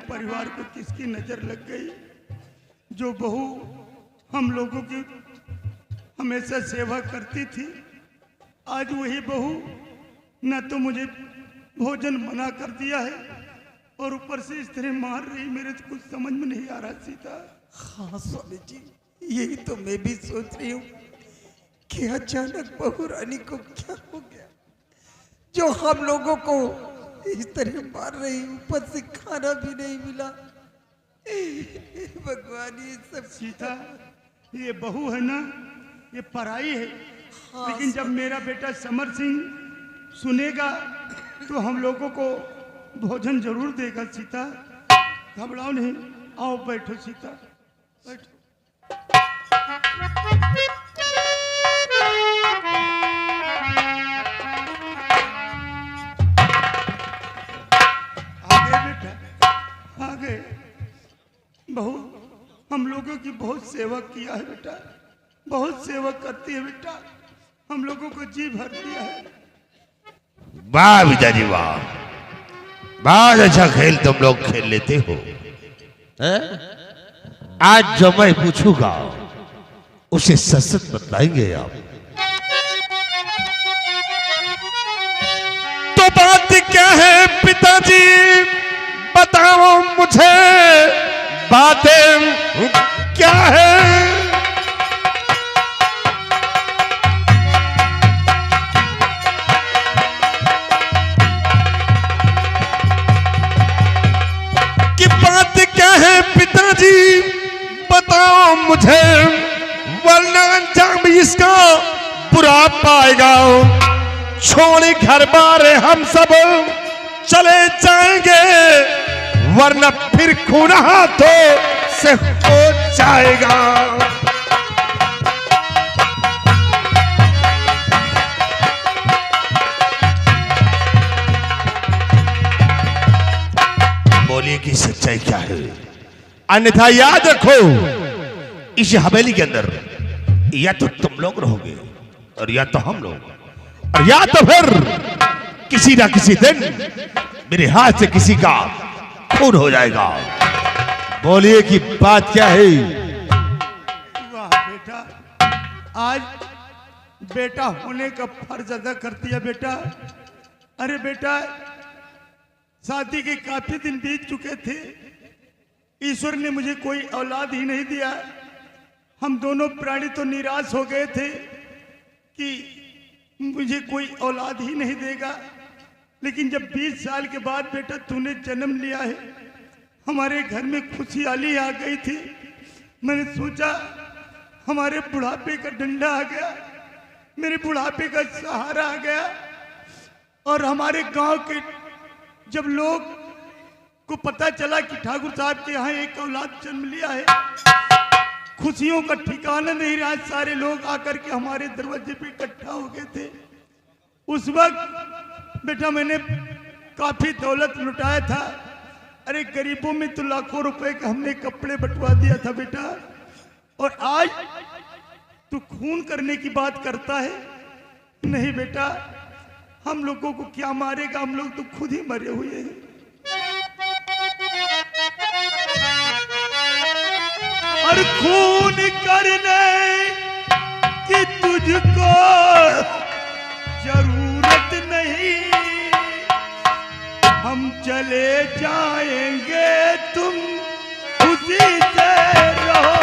परिवार को किसकी नजर लग गई। जो बहू हम लोगों की हमेशा सेवा करती थी, आज वही बहू न तो मुझे भोजन मना कर दिया है और ऊपर से इस तरह मार रही। मेरे तो कुछ समझ में नहीं आ रहा सीता। हाँ स्वामी जी, यही तो मैं भी सोच रही हूँ कि अचानक बहू रानी को क्या हो गया जो हम लोगों को इस तरह मार रही, ऊपर से खाना भी नहीं मिला। भगवान ये सब। सीता, ये बहू है ना, ये पराई है। हाँ, लेकिन जब मेरा बेटा समर सिंह सुनेगा तो हम लोगों को भोजन जरूर देगा। सीता घबराओ नहीं, आओ बैठो सीता, बैठो। आगे बेटा, आगे। बहू हम लोगों की बहुत सेवा किया है बेटा, बहुत सेवा करती है बेटा, हम लोगों को जी भर दिया है। वाह पिताजी वाह, बहुत अच्छा खेल तुम लोग खेल लेते हो। आज जो मैं पूछूंगा उसे सच सच बतलाएंगे आप। तो बात क्या है पिताजी, बताओ मुझे, बातें क्या है? कि बात क्या है पिताजी, बताओ मुझे, वरना अंजाम इसका बुरा पाएगा। छोड़ घर बार हम सब चले जाएंगे, वरना फिर खून हाथों से हो जाएगा। बोलिए कि सच्चाई क्या है, अन्यथा याद रखो इस हवेली के अंदर या तो तुम लोग रहोगे और या तो हम लोग, और या तो फिर किसी ना किसी दिन मेरे हाथ से किसी का खून हो जाएगा। बोलिए कि बात क्या है? वाह बेटा, आज बेटा होने का फर्ज अदा कर दिया बेटा। अरे बेटा, शादी के काफी दिन बीत चुके थे, ईश्वर ने मुझे कोई औलाद ही नहीं दिया। हम दोनों प्राणी तो निराश हो गए थे कि मुझे कोई औलाद ही नहीं देगा। लेकिन जब 20 साल के बाद बेटा तूने जन्म लिया है, हमारे घर में खुशहाली आ गई थी। मैंने सोचा हमारे बुढ़ापे का डंडा आ गया, मेरे बुढ़ापे का सहारा आ गया। और हमारे गांव के जब लोग को पता चला कि ठाकुर साहब के यहाँ एक औलाद जन्म लिया है, खुशियों का ठिकाना नहीं रहा। सारे लोग आकर के हमारे दरवाजे पे इकट्ठा हो गए थे। उस वक्त बेटा मैंने काफी दौलत लुटाया था। अरे गरीबों में तो लाखों रुपए के हमने कपड़े बंटवा दिया था बेटा। और आज तू खून करने की बात करता है। नहीं बेटा, हम लोगों को क्या मारेगा, हम लोग तो खुद ही मरे हुए हैं। और खून करने की तुझको जरूरत नहीं, हम चले जाएंगे, तुम खुशी से रहो।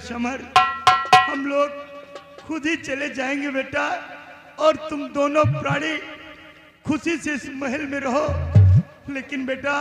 समर, हम लोग खुद ही चले जाएंगे बेटा, और तुम दोनों प्राणी खुशी से इस महल में रहो। लेकिन बेटा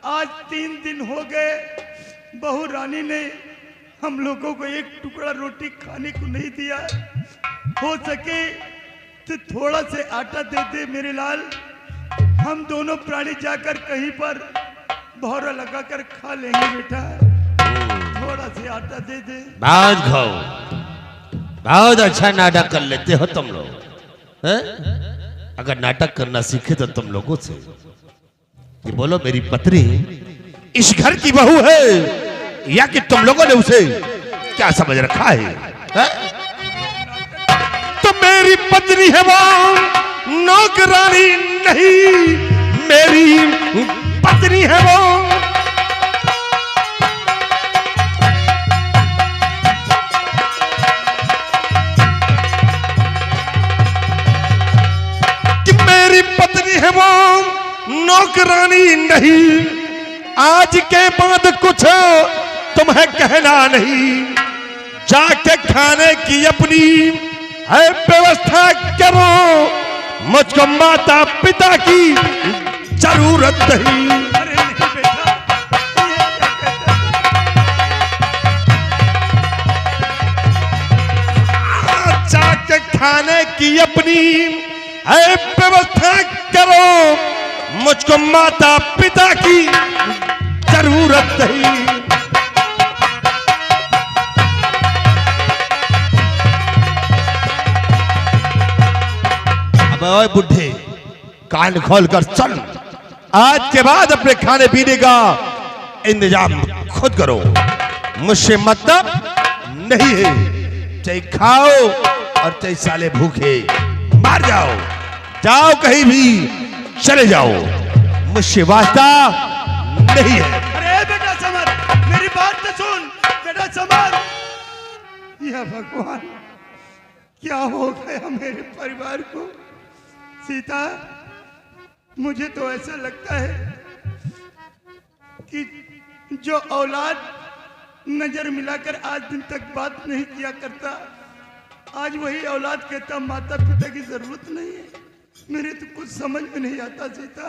आज 3 दिन हो गए बहू रानी ने हम लोगों को एक टुकड़ा रोटी खाने को नहीं दिया। हो सके तो थोड़ा से आटा दे दे मेरे लाल, हम दोनों प्राणी जाकर कहीं पर भौरा लगाकर खा लेंगे बेटा। थोड़ा से आटा दे दे। बहुत खाओ, बहुत अच्छा नाटक कर लेते हो तुम लोग हैं? अगर नाटक करना सीखे तो तुम लोगों से ये बोलो, मेरी पत्नी इस घर की बहू है या कि तुम लोगों ने उसे क्या समझ रखा है? तो मेरी पत्नी है वो, नौकरानी नहीं, मेरी पत्नी है वो। कि मेरी पत्नी है वो, नौकरानी नहीं। आज के बाद कुछ तुम्हें कहना नहीं, जाके खाने की अपनी है व्यवस्था करो, मुझको माता पिता की जरूरत नहीं। अरे नहीं बेटा, ये क्या कहता है? जाके खाने की अपनी है व्यवस्था करो, मुझको माता पिता की जरूरत नहीं। अब ओए बुढ़े, कान खोल कर चल, आज के बाद अपने खाने पीने का इंतजाम खुद करो, मुझसे मतलब नहीं है। चाहे खाओ और चाहे साले भूखे मार जाओ, जाओ कहीं भी चले जाओ, मुझसे वास्ता नहीं है। अरे बेटा समर, मेरी बात तो सुन बेटा समर। या भगवान, क्या हो गया मेरे परिवार को? सीता, मुझे तो ऐसा लगता है कि जो औलाद नजर मिलाकर आज दिन तक बात नहीं किया करता, आज वही औलाद कहता माता पिता की जरूरत नहीं है। मेरे तो कुछ समझ में नहीं आता सीता।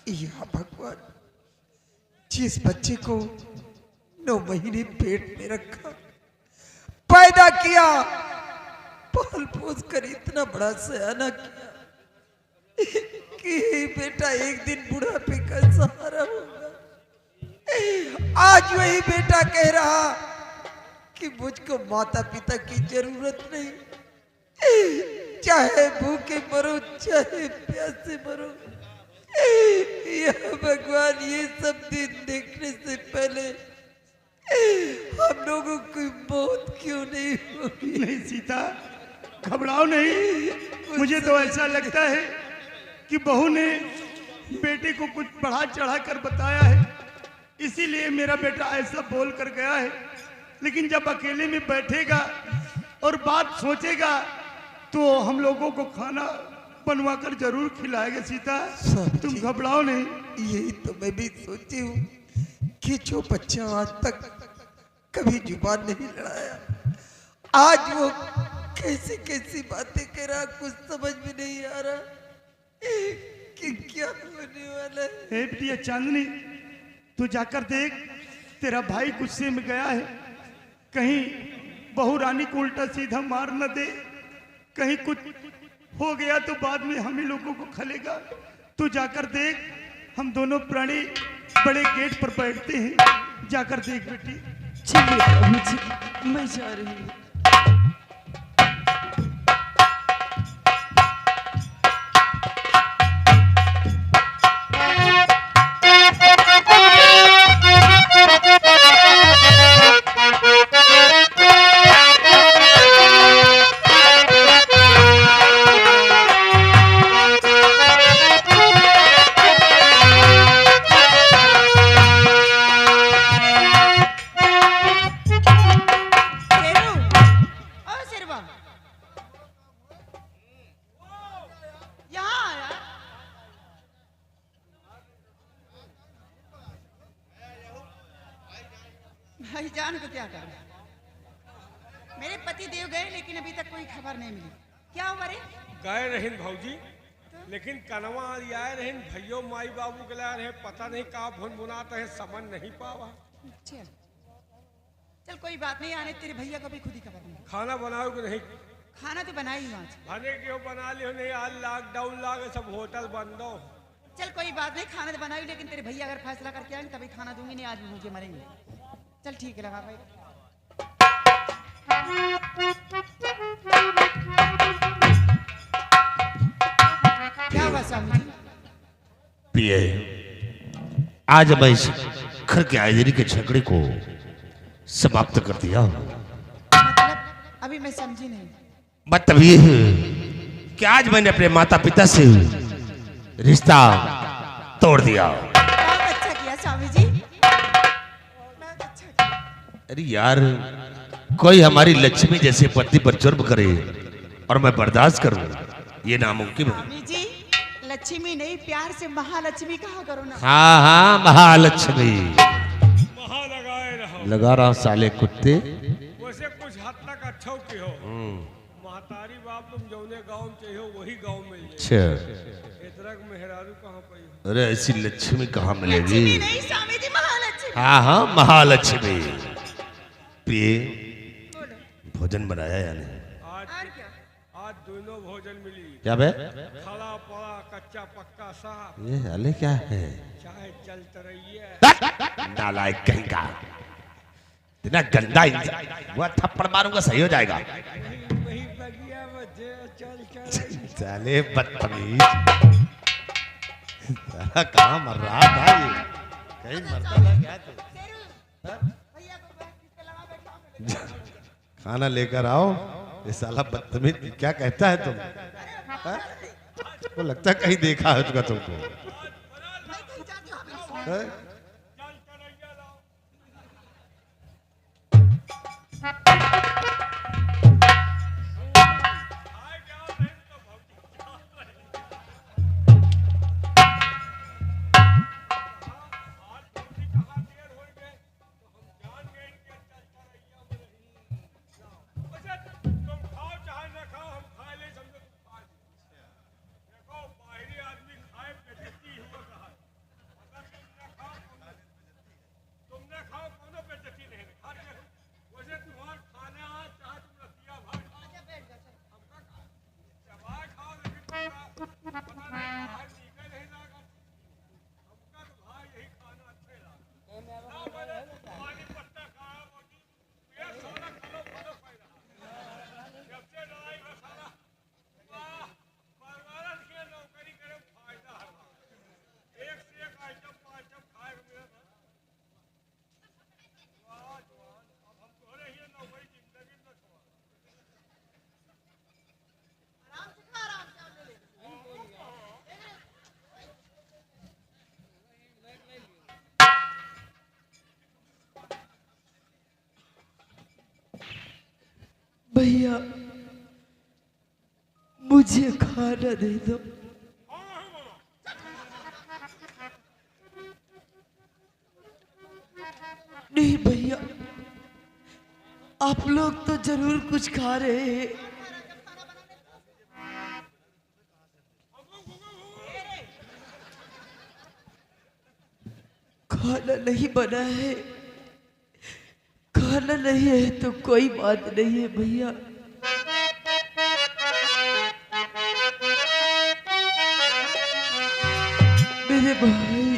या भगवान, जिस बच्चे को 9 महीने पेट में रखा, पैदा किया, पाल पोस कर इतना बड़ा सयाना किया कि बेटा एक दिन बुढ़ापे का सहारा होगा। आज वही बेटा कह रहा कि मुझको माता पिता की जरूरत नहीं, चाहे भूखे मरो चाहे प्यासे मरो। या भगवान, ये सब दिन देखने से पहले हम लोगों की मौत क्यों नहीं होगी? नहीं सीता, घबराओ नहीं। मुझे तो ऐसा लगता है कि बहू ने बेटे को कुछ बढ़ा चढ़ा कर बताया है, इसीलिए मेरा बेटा ऐसा बोल कर गया है। लेकिन जब अकेले में बैठेगा और बात सोचेगा तो हम लोगों को खाना बनवा कर जरूर खिलाएगा। सीता, तुम घबराओ नहीं। यही तो मैं भी सोची हूँ कि जो बच्चा आज तक कभी जुबान नहीं लड़ाया, आज वो कैसी कैसी बातें कर रहा, कुछ समझ में नहीं आ रहा कि क्या होने वाला है। हे बिटिया चांदनी, तू जाकर देख, तेरा भाई गुस्से में गया है, कहीं बहू रानी को उल्टा सीधा मार न दे, कहीं कुछ हो गया तो बाद में हम ही लोगों को खलेगा। तू जाकर देख, हम दोनों प्राणी बड़े गेट पर बैठते हैं, जाकर देख बेटी। चलिए प्रभु जी, मैं जा रही हूँ। भाईजान को क्या करना? मेरे पति देव गए लेकिन अभी तक कोई खबर नहीं मिली। क्या हुआ रे? गए नहीं भाऊजी, तो लेकिन कनवा आए रहे भैयो माई बाबू के लाए रहे पता नहीं का भुन बुनाते हैं समझ नहीं पावा। चल चल कोई बात नहीं, आने तेरे भैया को भी खुद ही खबर नहीं। खाना बनाओ कि नहीं? खाना तो बना ही वहाँ। खाने क्यों बना लियो नहीं, आज लॉकडाउन लागे सब होटल बंद हो। चल कोई बात नहीं, खाना तो बनाई, लेकिन तेरे भैया अगर फैसला करके आएंगे तभी खाना दूंगी, नहीं आज मुझे मरेंगे। चल ठीक है, लगा भाई। क्या हुआ स्वामी जी? पिए, आज मैं इस घर के आयोजन के झगड़े को समाप्त कर दिया। मतलब अभी मैं समझी नहीं। मतलब ये है कि आज मैंने अपने माता पिता से रिश्ता तोड़ दिया। बहुत अच्छा किया स्वामी जी, बहुत अच्छा किया। अरे यार, कोई हमारी लक्ष्मी जैसे पति पर जुर्म करे और मैं बर्दाश्त करूं, ये नामुमकिन है। स्वामी जी, लक्ष्मी नहीं, प्यार से महालक्ष्मी कहा करो ना। हाँ हाँ, महालक्ष्मी। महा लगाए रहो। लगा रहा हूं साले कुत्ते। वैसे कुछ हद तक अच्छा की हो। महतारी बाप तुम जौने गांव में चाहिए वही गांव में ले। अच्छा, इतना मेहरारू कहाँ पाई हो? अरे ऐसी लक्ष्मी कहाँ मिलेगी? लक्ष्मी नहीं स्वामी जी, महालक्ष्मी। हाँ हाँ, महालक्ष्मी। प्रिय, बोलो। भोजन बनाया या नहीं? आज और क्या? आज दोनों भोजन मिली। क्या बे? खड़ा पड़ा कच्चा पक्का साफ। ये हाले क्या है? चाहे चलते रहिए। नालायक कहीं का, इतना गंदा इंसान। वो थप्पड़ मारूंगा सही हो जाएगा। वही बगिया में चल चल। साले बदतमीज, साला कहाँ मर रहा था ये? कहीं मरता था क्या तू? भैया को बैठ के लगा बैठा। खाना लेकर आओ। ये साला बदतमीज क्या कहता है तुम? हाँ? को लगता है कहीं देखा है तुमको तुमको। हाँ? भैया मुझे खाना दे दो। नहीं भैया, आप लोग तो जरूर कुछ खा रहे हैं। खाना नहीं बना है, खाना नहीं है तो कोई बात नहीं है भैया। मेरे भाई